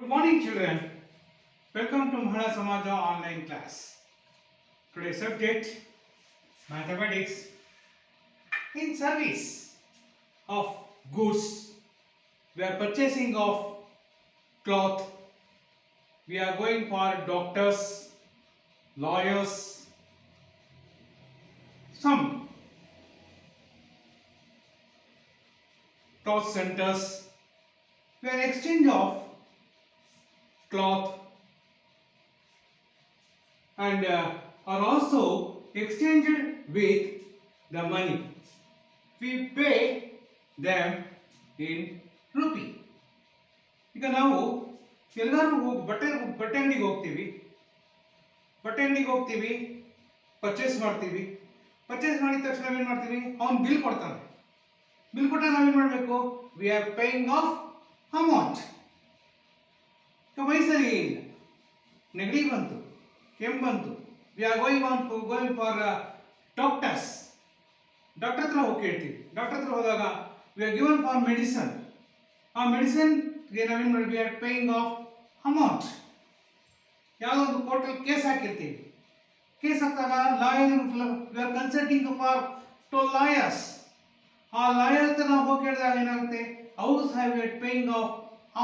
Good morning, children. Welcome to Mahara Samaja online class. Today's subject mathematics. In service of goods, we are purchasing of cloth. We are going for doctors, lawyers, some cloth centers. We are exchange of cloth and are also exchanged with the money. We pay them in rupee. ಈಗ ನಾವು ಎಲ್ಲರೂ ಬಟ್ಟೆ ಅಂಗಡಿಗೆ ಹೋಗ್ತೀವಿ purchase ಮಾಡ್ತೀವಿ purchase ಮಾಡಿದ ತಕ್ಷಣ ಏನು ಮಾಡ್ತೀವಿ ಅವನು ಬಿಲ್ ಕೊಡ್ತಾನೆ ಬಿಲ್ ಕೊಟ್ಟಾಗ ನಾವೇನು ಮಾಡಬೇಕು we are paying of amount ವಯಸ್ಸಲ್ಲಿ ಇಲ್ಲ ನೆಗಡಿ ಬಂತು ಕೆಮ್ಮು ಬಂತು we are going for doctor ಹತ್ರ ಹೋಗಿ ಕೇಳ್ತೀವಿ ಡಾಕ್ಟರ್ ಹತ್ರ ಹೋದಾಗ we are given for medicine ಆ ಮೆಡಿಸನ್ಗೆ ನಾವೇನು ಮಾಡಿ we are paying of amount ಯಾವುದೋ ಒಂದು ಕೋರ್ಟಲ್ಲಿ ಕೇಸ್ ಹಾಕಿರ್ತೀವಿ ಕೇಸ್ ಹಾಕಿದಾಗ lawyer we are consulting for to lawyers ಆ ಲಾಯರ್ ಹತ್ರ ನಾವು ಹೋಗಿ ಕೇಳಿದಾಗ ಏನಾಗುತ್ತೆ ಅವರು ಸಹ we are paying of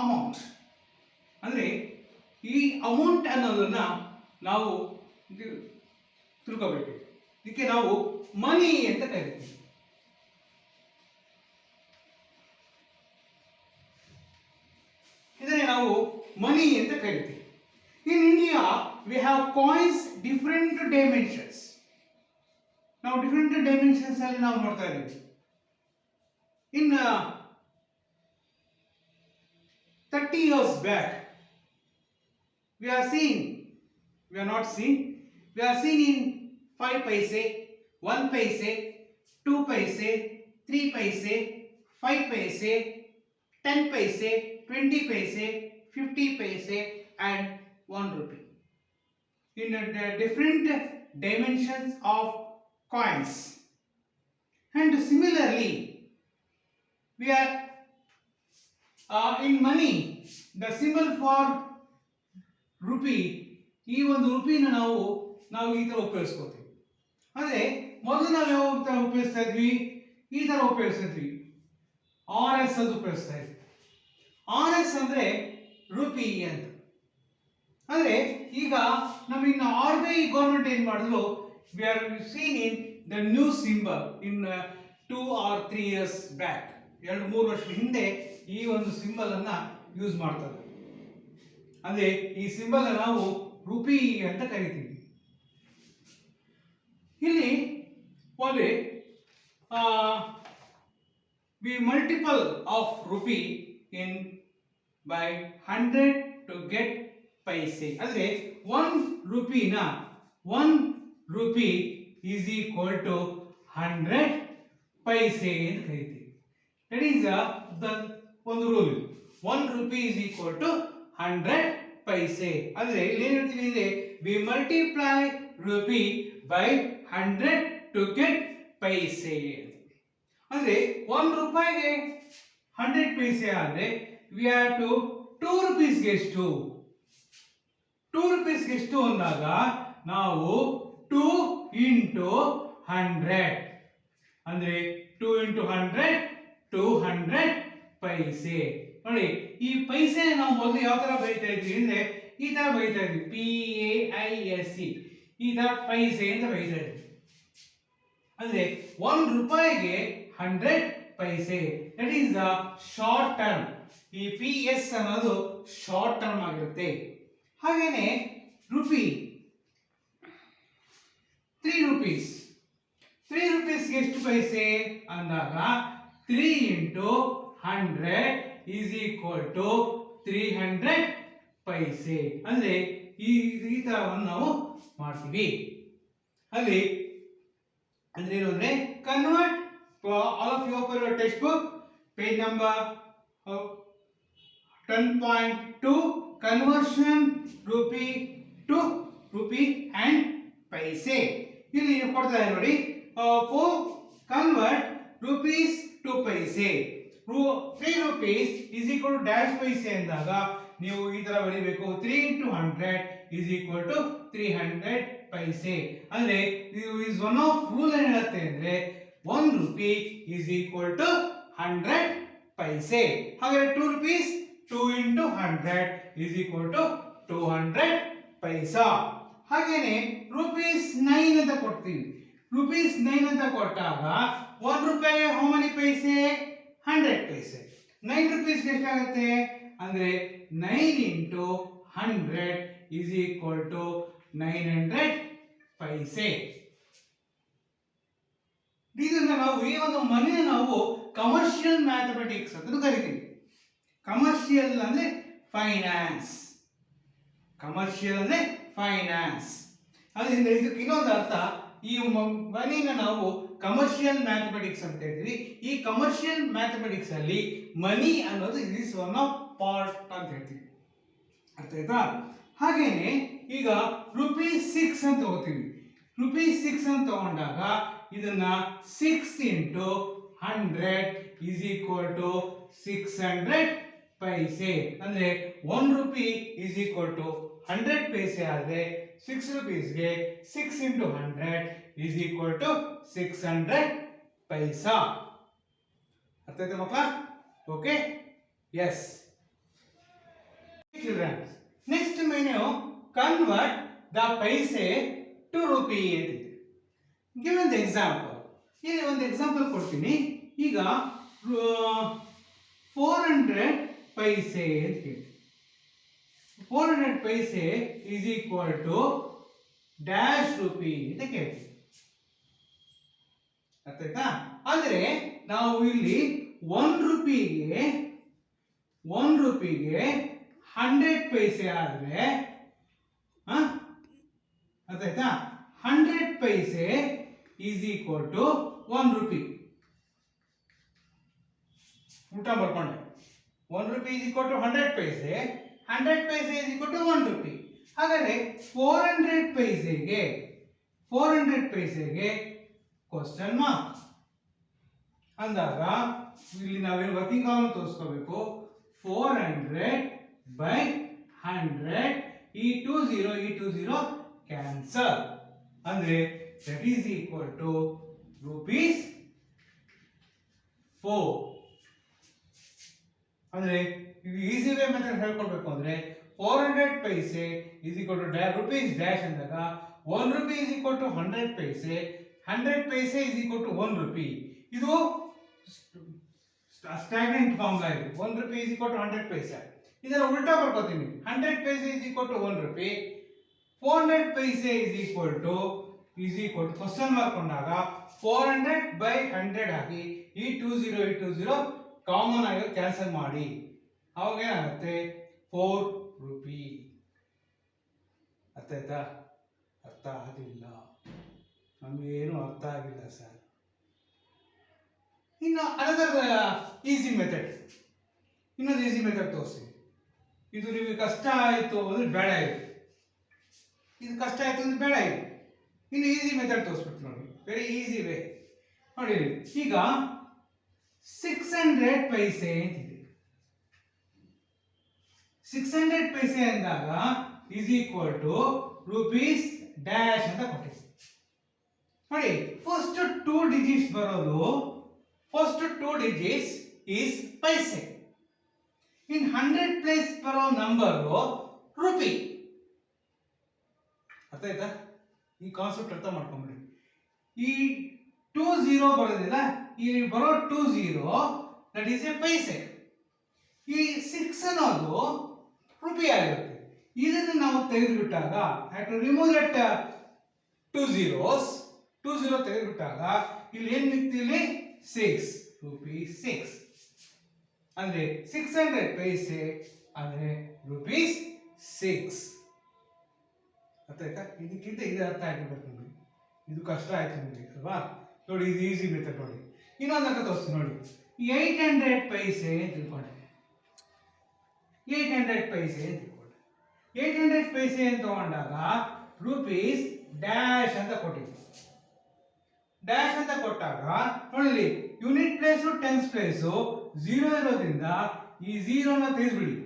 amount ಅಂದರೆ ಈ ಅಮೌಂಟ್ ಅನ್ನೋದನ್ನ ನಾವು ತಿಳ್ಕೋಬೇಕು ಇದಕ್ಕೆ ನಾವು ಮನಿ ಅಂತ ಕರಿತೀವಿ ಇದನ್ನೇ ನಾವು ಮನಿ ಅಂತ ಕರಿತೀವಿ in India we have coins different dimensions ನಾವು ಡಿಫರೆಂಟ್ ಡೈಮೆನ್ಷನ್ಸ್ ಅಲ್ಲಿ ನಾವು ನೋಡ್ತಾ ಇದ್ದೀವಿ ಇನ್ 30 years back we are not seeing we are seeing in 5 paise 1 paise 2 paise 3 paise 5 paise 10 paise 20 paise 50 paise and 1 rupee in different dimensions of coins and similarly we are in money the symbol for rupee ಈ ಒಂದು ರೂಪಿನ ನಾವು ಈ ತರ ಉಪಯೋಗಿಸ್ಕೋತೀವಿ ಅಂದ್ರೆ ಮೊದಲು ನಾವು ಯಾವ ತರ ಉಪಯೋಗಿಸ್ತಾ ಇದ್ವಿ ಈ ತರ ಉಪಯೋಗಿಸ್ತಿದ್ವಿ RS ಅಂತ ಉಪಯೋಗಿಸ್ತಾ ಇದ್ವಿ RS ಅಂದ್ರೆ ರೂಪಿ ಅಂತ ಅಂದ್ರೆ ಈಗ ನಮಗೆ RBI ಗವರ್ನಮೆಂಟ್ ಏನ್ ಮಾಡಿದ್ರು we are seen in the new symbol in 2 or 3 years back 2-3 ವರ್ಷದ ಹಿಂದೆ ಈ ಒಂದು ಸಿಂಬಲ್ ಅನ್ನ ಯೂಸ್ ಮಾಡ್ತಾರೆ ಅಂದ್ರೆ ಈ ಸಿಂಬಲ್ ನಾವು ರೂಪಿ ಅಂತ ಕರಿತೀವಿ ಇಲ್ಲಿ ಒಂದು we multiple of rupee in by 100 to get paise ಅಂದ್ರೆ 1 ರೂಪಿನ 1 rupee is equal to 100 paise ಅಂತ ಕರಿತೀವಿ ದಟ್ ಈಸ್ ದ ಒಂದು rule 1 rupee is equal to 100 paise ಅಂದ್ರೆ ಇಲ್ಲಿ ಏನು ಹೇಳ್ತೀವಿ ಅಂದ್ರೆ we multiply rupee by 100 to get paise ಅಂದ್ರೆ 1 ರೂಪಾಯಿಗೆ 100 ಪೈಸೆ ಆದ್ರೆ ವಿ ಹ್ಯಾವ್ ಟು 2 ರೂಪೀಸ್ಗೆ ಎಷ್ಟು 2 ರೂಪೀಸ್ಗೆ ಎಷ್ಟು ಅಂದಾಗ ನಾವು 2 ಇಂಟು 100 ಅಂದ್ರೆ 2 ಇಂಟು 100 200 ಪೈಸೆ ನೋಡಿ ಈ ಪೈಸೆ ನಾವು ಮೊದಲು ಯಾವ ತರ ಬರೀತಾ ಇದ್ವಿ ಅಂದ್ರೆ ಈ ತರ ಬರೀತಾ ಇದ್ವಿ PAISE ಈ ತರ ಪೈಸೆ ಅಂತ ಬರೀತಾ ಇದ್ವಿ ಅಂದ್ರೆ 1 ರೂಪಾಯಿಗೆ 100 paise that is the short term ಈ PS ಅನ್ನೋದು ಶಾರ್ಟ್ ಟರ್ಮ್ ಆಗಿರುತ್ತೆ ಹಾಗೇನೆ ರೂಪಿ 3 ರೂಪೀಸ್ಗೆ ಎಷ್ಟು ಪೈಸೆ ಅಂದಾಗ 3 into 100 is equal to 300 paise ಅಂದ್ರೆ ಈ ತರವನ್ನು ನಾವು ಮಾಡ್ತೀವಿ ಅಲ್ಲಿ ಅಂದ್ರೆ ಏನು ಅಂದ್ರೆ convert all of you open your text book page number 10.2 conversion rupee to rupee and paise ಇಲ್ಲಿ ಕೊಡ್ತಾ ಇದೆ ನೋಡಿ for convert rupees to paise 3 rupees is equal to dash paise ಅಂದಾಗ ನೀವು ಈ ತರ ಬರೀಬೇಕು 3 into 100 is equal to 300 paise. ಅಂದ್ರೆ ಇದು is one of rule ಏನು ಹೇಳುತ್ತೆ ಅಂದ್ರೆ 1 rupee is equal to 100 ಪೈಸೆ. ಹಾಗಾದ್ರೆ 2 rupees 2 into 100 is equal to 200 ಪೈಸಾ. ಹಾಗೇನೆ rupees 9 ಅಂತ ಕೊಡ್ತೀವಿ. rupees 9 ಅಂತ ಕೊಟ್ಟಾಗ 1 ರೂಪಾಯಿಗೆ how many paise? 100 paise. 9 rupees ಎಷ್ಟಾಗುತ್ತೆ ಅಂದ್ರೆ 9 into 100 is equal to 900 ಪೈಸೆ. ಇದನ್ನ ನಾವು ಈ ಒಂದು ಮನಿನ ನಾವು ಕಮರ್ಷಿಯಲ್ ಮ್ಯಾಥಮೆಟಿಕ್ಸ್ ಅಂತ ಕರಿತೀವಿ. ಕಮರ್ಷಿಯಲ್ ಅಂದ್ರೆ ಫೈನಾನ್ಸ್. ಕಮರ್ಷಿಯಲ್ ಅಂದ್ರೆ ಫೈನಾನ್ಸ್. ಅದರಿಂದ ಇದಕ್ಕೆ ಇನ್ನೊಂದು ಅರ್ಥ, ಈ ಮನಿನ ನಾವು ಕಮರ್ಷಿಯಲ್ ಮ್ಯಾಥಮೆಟಿಕ್ಸ್ ಅಂತ ಹೇಳ್ತೀವಿ. ಈ ಕಮರ್ಷಿಯಲ್ ಮ್ಯಾಥಮೆಟಿಕ್ಸ್ ಅಲ್ಲಿ ಮನಿ ಅನ್ನೋದು ಇಸ್ ಒನ್ ಆಫ್ ಪಾರ್ಟ್ ಅಂತ ಹೇಳ್ತೀವಿ. ಅರ್ಥ ಆಯ್ತಾ? ಹಾಗೇನೆ ಈಗ ₹6 ಅಂತ ತಗೋತೀವಿ. ₹6 ಅಂತ ತಗೊಂಡಾಗ ಇದನ್ನ 6 into 100 is equal to 600 ಪೈಸೆ. ಅಂದ್ರೆ 1 rupee is equal to 100 ಪೈಸೆ ಆದ್ರೆ 6 rupeesಗೆ 6 into 100 is equal to 600 ಪೈಸಾ. ಅರ್ಥ ಆಯ್ತಾ ಮಕ್ಕಳ? Okay, yes. Children, next menu convert the paise to rupee ಅಂತಿದೆ. Give an example. ಇಲ್ಲಿ ಒಂದು ಎಕ್ಸಾಂಪಲ್ ಕೊಡ್ತೀನಿ. ಈಗ 400 ಪೈಸೆ ಅಂತ ಕೇಳಿ. 400 ಪೈಸೆ is equal to dash rupee ಅಂತ ಕೇಳ್ತೀವಿ. ಅರ್ಥ ಆಯ್ತಾ? ಅಂದ್ರೆ ನಾವು ಇಲ್ಲಿ 1 ರೂಪಿಗೆ 100 ಪೈಸೆ ಆದ್ರೆ ಅರ್ಥ ಆಯ್ತಾ? 100 paise is equal to 1 rupee. ಊಟ ಮಾಡ್ಕೊಂಡೆ 1 rupee is equal to 100 paise, 100 paise is equal to 1 rupee. ಹಾಗಾದ್ರೆ 400 ಪೈಸೆಗೆ ಕ್ವಶನ್ ಮಾರ್ಕ್ ಅಂದಾಗ ಇಲ್ಲಿ ನಾವೇನು ವರ್ಕಿಂಗ್ ಕಾಲಮ್ ತೋರಿಸ್ಕೋಬೇಕು. 400 by 100 ಈ 20 ಕ್ಯಾನ್ಸಲ್ ಅಂದ್ರೆ that is equal to rupees 4. ಅಂದ್ರೆ ಈಸಿ ವೇ ಮೆಥಡ್ ಹೇಳ್ಕೊಳ್ಬೇಕು ಅಂದ್ರೆ 400 ಪೈಸೆ is equal to rupees dash ಅಂದಾಗ 1 rupee is equal to 100 paise, 100 paise is equal to 1 rupee. ಇದು ಸ್ಟ್ಯಾಗ್ನೆಂಟ್ ಫಾರ್ಮುಲಾ ಇದು. 1 rupee is equal to 100 ಪೈಸೆ. ಇದರ ಉಲ್ಟಾ ಬರ್ಕೋತೀನಿ. 100 ಪೈಸೆ is equal to 1 rupee. 400 paise is equal to question mark ಕೊಂಡಾಗ 400 by 100 ಹಾಕಿ ಈ 20 common ಆಗಿ cancel ಮಾಡಿ. ಅವಾಗ ಏನಾಗುತ್ತೆ 4 ರೂಪಿ. ಅರ್ಥ ಆಯ್ತಾ? ಅರ್ಥ ಆಗಿಲ್ಲ, ನಮಗೇನು ಅರ್ಥ ಆಗಿಲ್ಲ ಸರ್. ಇನ್ನು ಅನದರ್ ಈಸಿ ಮೆಥಡ್, ಇನ್ನೊಂದು ಈಸಿ ಮೆಥಡ್ ತೋರಿಸಿ. ಇದು ನಿಮಗೆ ಕಷ್ಟ ಆಯಿತು ಅಂದ್ರೆ ಬೇಡ ಇದೆ, ಇದು ಕಷ್ಟ ಆಯಿತು ಅಂದ್ರೆ ಬೇಡ ಇದೆ. ಇನ್ನು ಈಸಿ ಮೆಥಡ್ ತೋರಿಸ್ಬಿಟ್ಟು ನೋಡಿ, ವೆರಿ ಈಸಿ ವೇ ನೋಡಿ. ಈಗ 600 ಪೈಸೆ ಅಂತಿದೆ. 600 ಪೈಸೆ ಅಂದಾಗ is equal to rupees dash ಅಂತ ಕೊಟ್ಟಿದೆ ನೋಡಿ. ಫಸ್ಟ್ 2 ಡಿಜಿಟ್ಸ್ ಬರೋದು, first 2 digits is paise. In 100 place ಬರೋ ನಂಬರು ರೂಪಿ. ಅರ್ಥ ಆಯ್ತಾ? ಈ ಕಾನ್ಸೆಪ್ಟ್ ಅರ್ಥ ಮಾಡ್ಕೊಂಬಿಡಿ. ಈ 20 ಬರೋದಿಲ್ಲ, ಈ ಬರೋ 20 ದಟ್ ಈಸ್ ಎ ಪೈಸೆ. ಈ 6 ಅನ್ನೋದು ರೂಪಿ ಆಗಿರುತ್ತೆ. ಇದನ್ನು ನಾವು ತೆಗೆದುಬಿಟ್ಟಾಗ ರಿಮೂವ್ ದಟ್ 2 zeros ತೆಗೆದುಬಿಟ್ಟಾಗ ಇಲ್ಲಿ ಏನ್ ಮಿಕ್ತಿಲಿ 6 ರೂಪೀಸ್ 6 ಅಂದ್ರೆ 600 ಪೈಸೆ ಅಂದ್ರೆ ರೂಪೀಸ್ 6. ಅರ್ಥ ಆಯ್ತಾ? ಇದಕ್ಕಿಂತ ಇದು ಅರ್ಥ ಆಗಿರ್ಬೇಕು ನಿಮಗೆ. ಇದು ಕಷ್ಟ ಆಯ್ತು ನಿಮಗೆ ಅಲ್ವಾ? ನೋಡಿ, ಇದು ಈಸಿ ಮೆಥಡ್ ನೋಡಿ. ಇನ್ನೊಂದಕ್ಕೆ ತೋರಿಸ್ತೀನಿ ನೋಡಿ. 800 ಪೈಸೆ ಅಂತ ತಿಳ್ಕೊಂಡೆ. 800 ಪೈಸೆ ಅಂತ ತಿಳ್ಕೊಂಡೆ. 800 ಪೈಸೆ ಅಂತ ತಗೊಂಡಾಗ ರೂಪೀಸ್ ಡ್ಯಾಶ್ ಅಂತ ಕೊಟ್ಟಿದ್ದೆ. ಡ್ಯಾಶ್ ಅಂತ ಕೊಟ್ಟಾಗ ನೋಡಿ, ಯೂನಿಟ್ ಪ್ಲೇಸು ಟೆನ್ಸ್ ಪ್ಲೇಸು 0 ಇರೋದ್ರಿಂದ ಈ 0ನ ತೆಗೆದ್ಬಿಡಿ.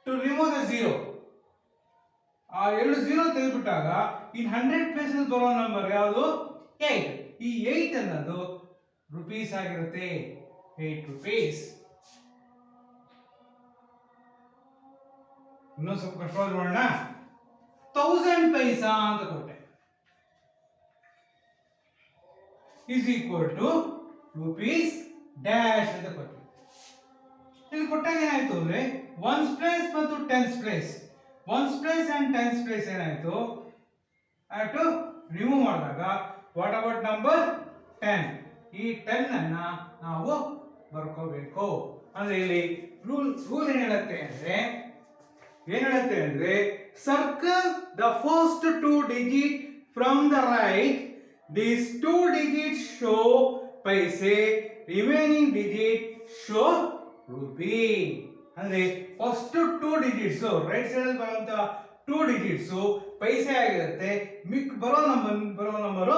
ಟು ರಿಮೂವ್ ದ ಝೀರೋ, ಆ ಎರಡು ಝೀರೋ ತೆಗೆದುಬಿಟ್ಟಾಗ ಇನ್ 100 ಪೈಸೆ ಬರೋ ನಂಬರ್ ಯಾವುದು? 8. ಈ 8 ಅನ್ನೋದು ರುಪೀಸ್ ಆಗಿರುತ್ತೆ. 8 rupees. ಇನ್ನೊಂದು ಸ್ವಲ್ಪ ಕಷ್ಟವಾದ ನೋಡೋಣ. 1000 ಪೈಸಾ ಅಂತ ಕೊಟ್ಟೆ is equal to rupees dash ಅಂತ ಕೊಟ್ಟೆ. ಇದು ಕೊಟ್ಟಾಗ ಏನಾಯ್ತು ಅಂದ್ರೆ ಒನ್ಸ್ ಪ್ಲೇಸ್ ಮತ್ತು tense place, once place and tense place ಏನಾಯ್ತು ಟು ರಿಮೂವ್ ಮಾಡಿದಾಗ ವಾಟ್ ಅಬೌಟ್ ನಂಬರ್ 10? ಈ 10 ಅನ್ನ ನಾವು ಬರ್ಕೋಬೇಕು. ಅಂದ್ರೆ ಇಲ್ಲಿ ರೂಲ್ ಏನ್ ಹೇಳುತ್ತೆ ಅಂದ್ರೆ circle the first 2 digit from the right. These 2 digits show paise, remaining digit show rupee. ಅಂದ್ರೆ ಫಸ್ಟ್ 2 digits ರೈಟ್ ಸೈಡ್ ಅಲ್ಲಿ ಬರುವಂತ 2 digits ಪೈಸೆ ಆಗಿರುತ್ತೆ, ಮಿಕ್ ಬರೋ ನಂಬರ್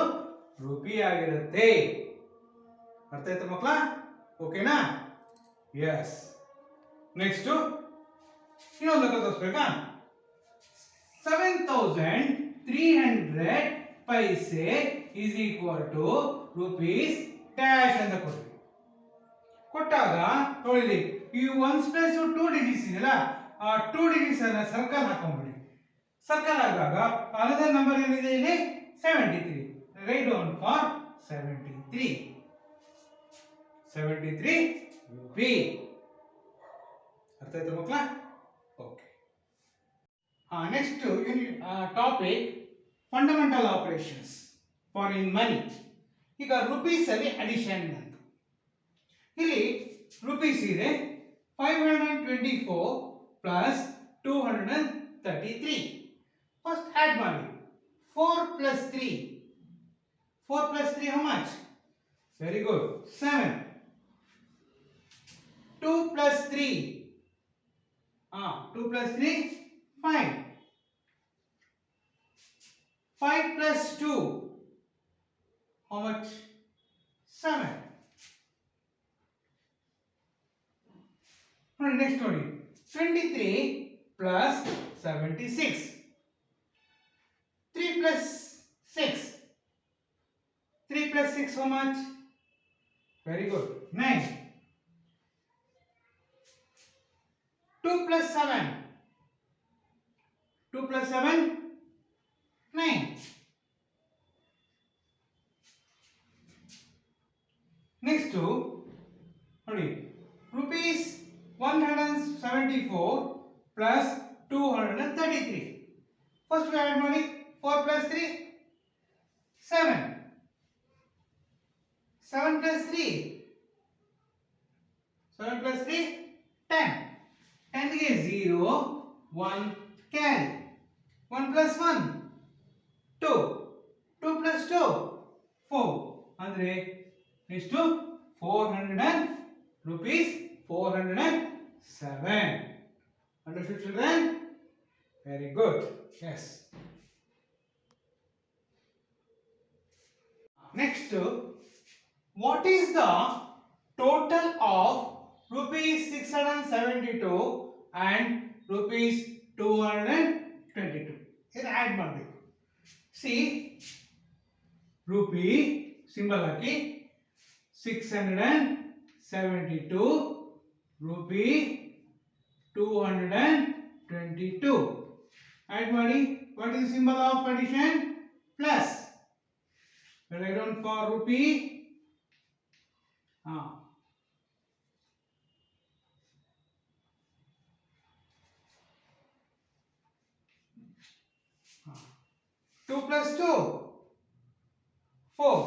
ರೂಪಿ ಆಗಿರುತ್ತೆ. ಅರ್ಥ ಆಯ್ತಾ ಮಕ್ಕಳ? ಓಕೆನಾ? ಎಸ್. ನೆಕ್ಸ್ಟ್ ಇನ್ನೊಂದು ಲೆಕ್ಕ ತೋರಿಸ್ಬೇಕಾ? 7300 ಪೈಸೆ is equal to rupees dash ಅಂತ ಕೊಟ್ಟಾಗ ನೋಡಿ ಈ ಒನ್ಸ್ ಪ್ಲೇಸ್ 2 digits ಇದೆಯಲ್ಲ, ಆ 2 digits ಅನ್ನ ಸರ್ಕಲ್ ಹಾಕೊಂಡ್ಬಿಡಿ. ಸರ್ಕಲ್ ಆದಾಗ ಅನದರ್ ನಂಬರ್ ಏನಿದೆ ಇಲ್ಲಿ 73. Write down for 73 rupee. ಅರ್ಥ ಆಯ್ತಾ ಮಕ್ಕಳ? Okay. Next topic fundamental operations for in money. ಈಗ ರುಪೀಸ್ ಅಲ್ಲಿ ಅಡಿಷನ್ ಅಂತ. ಇಲ್ಲಿ ರುಪೀಸ್ ಇದೆ 524 ಪ್ಲಸ್ 233. ಫಸ್ಟ್ ಆಡ್ ಮಾಡಿ. 4 plus 3. 4 plus 3 how much? Very good. 7. 2 plus 3. 2 plus 3 5. 5 plus 2 how much? 7. Next ನೋಡಿ 23 plus 76. 3 plus 6. 3 plus 6 how much? Very good. 9. 2 plus 7. 2 plus 7 9. Next ನೋಡಿ rupees 174 plus 233. First we add ಮಾಡಿ 4 plus 3 7. 7 plus 3 10. 10 ಗೆ 0 1 carry. 1 plus 1 2. 2 plus 2 4. ಅಂದ್ರೆ ಎಷ್ಟು? 400 rupees 407. Understood children? Very good. Yes. Next, what is the total of rupees 672 and rupees 222? Here add ಮಾಡಬೇಕು. See, rupee symbol ಹಾಕಿ 672 rupee 222. Add ಮಾಡಿ. What is the symbol of addition? Plus. Write down for rupee. 2 plus 2 4.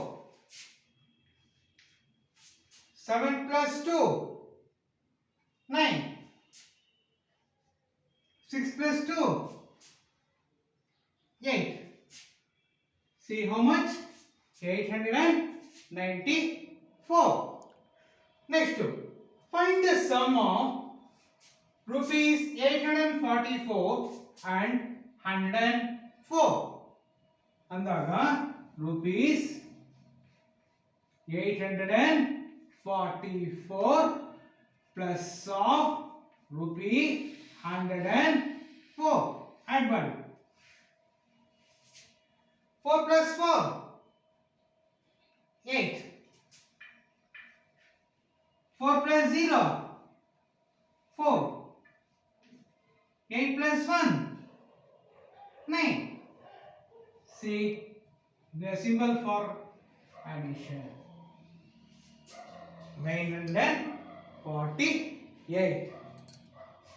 7 plus 2 9. 6 plus 2 8. See how much? 894. Next, find the sum of rupees 844 and 104. ಅಂದಾಗ rupees 844 plus of rupee 104. Add value. 4 plus 4, 8. 4 plus 0, 4. 8 plus 1, 9. See, the symbol for addition. 948.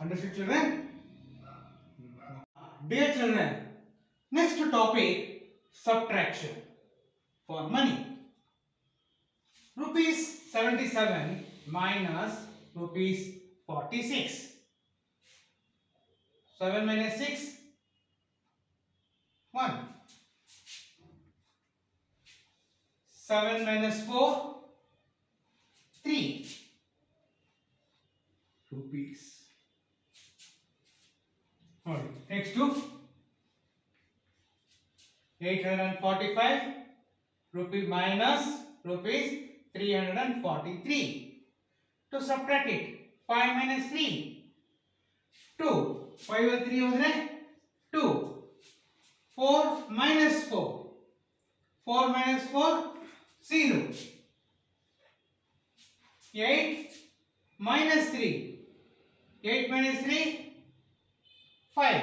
Understood, children? Dear children, next topic, subtraction for money. Rupees 77 minus rupees 46. 7 minus 6, 1. 7 minus 4, 3 rupees. Alright, next to 845 rupee minus rupees 343. To subtract it, 5 minus 3, 2. 5 and 3 होता है 2. 4 minus 4, 4 minus 4, 0. 8 minus 3, 8 minus 3, 5.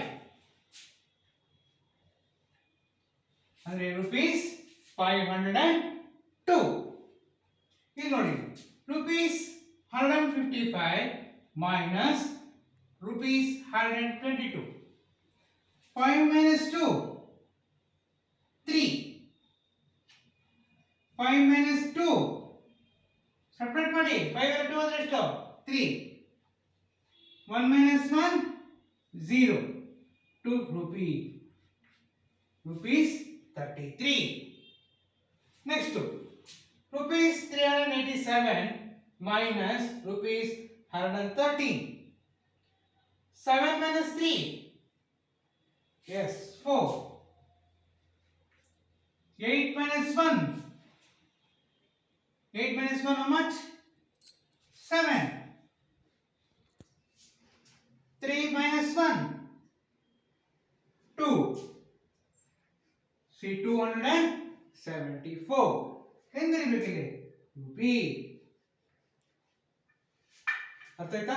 100 rupees 502. Here noting rupees 155 minus rupees 122. 5 minus 2, 3. 5 minus 2. Subtract ಮಾಡಿ 5 and 2 ಅಂದ್ರೆ ಎಷ್ಟು 3. 1 minus 1, 0. 2 rupees 33. Next rupees 387 minus rupees 113. 7 minus 3, yes 4. 8 minus 1, 8 minus 1 how much 7. 3 minus 1, 2. See 274. ಹೆಂಗೆ ಬರೀಬೇಕಿದೆ rupee ಅರ್ಥ ಆಯ್ತಾ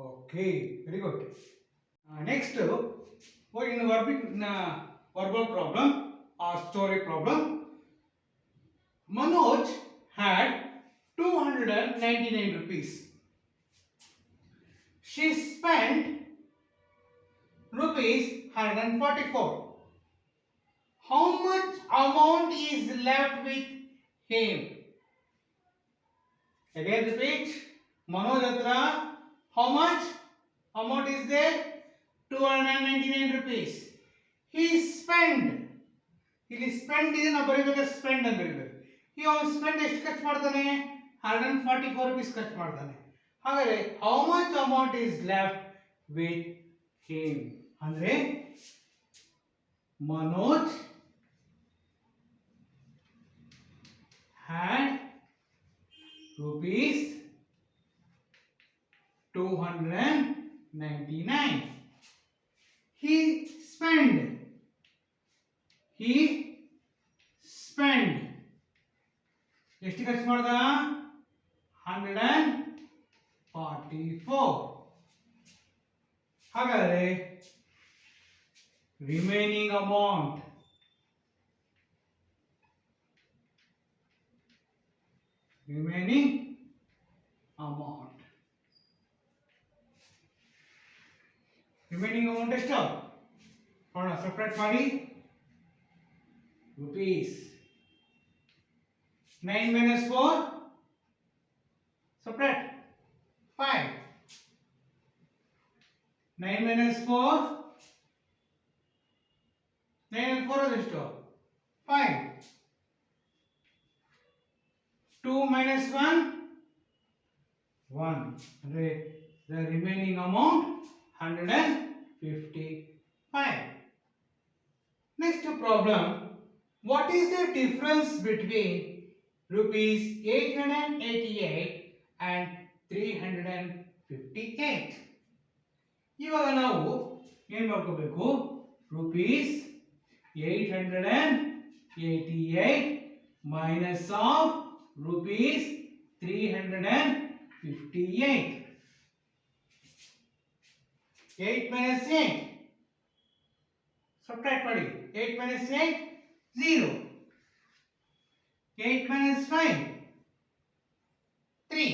okay very good next in the verbal problem or story problem. Manoj had 299 rupees. She spent rupees 144. How much amount is left with him? Again repeat. Manoj hatra how much amount is there? 299 rupees. He spent. He spent ಇದನ್ನ ಬರೀಬೇಕು spend ಅಂತ ಬರೀಬೇಕು. He spent ಎಷ್ಟು ಖರ್ಚು ಮಾಡ್ತಾನೆ 144 rupees ಖರ್ಚು ಮಾಡ್ತಾನೆ. ಹಾಗಾದ್ರೆ how much amount is left with him? ಅಂದ್ರೆ Manoj had rupees 299. He spent ಎಷ್ಟು ಖರ್ಚು ಮಾಡ್ದ 144. ಹಾಗಾದ್ರೆ remaining amount ಎಷ್ಟು ನೋಡೋಣ ಸಬ್ಟ್ರಾಕ್ಟ್ ಮಾಡಿ rupees 9 minus 4 subtract 5. 9 minus 4, 9 and 4 is ಎಷ್ಟು 5. 2 minus 1, 1. ಅಂದ್ರೆ the remaining amount 155. Next problem. What is the difference between rupees 888 and 358? ಇವಾಗ ನಾವು ಏನ್ ಮಾಡ್ಕೋಬೇಕು rupees 888 minus of rupees 358. 8 minus 8 subtract ಮಾಡಿ 8 minus 8 0. 8 minus 5 3.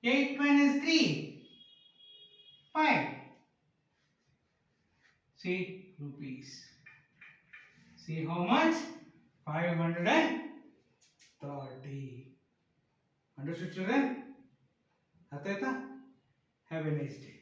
8 minus 3 5. See rupees. See how much? 530. Understood children? Have a nice day.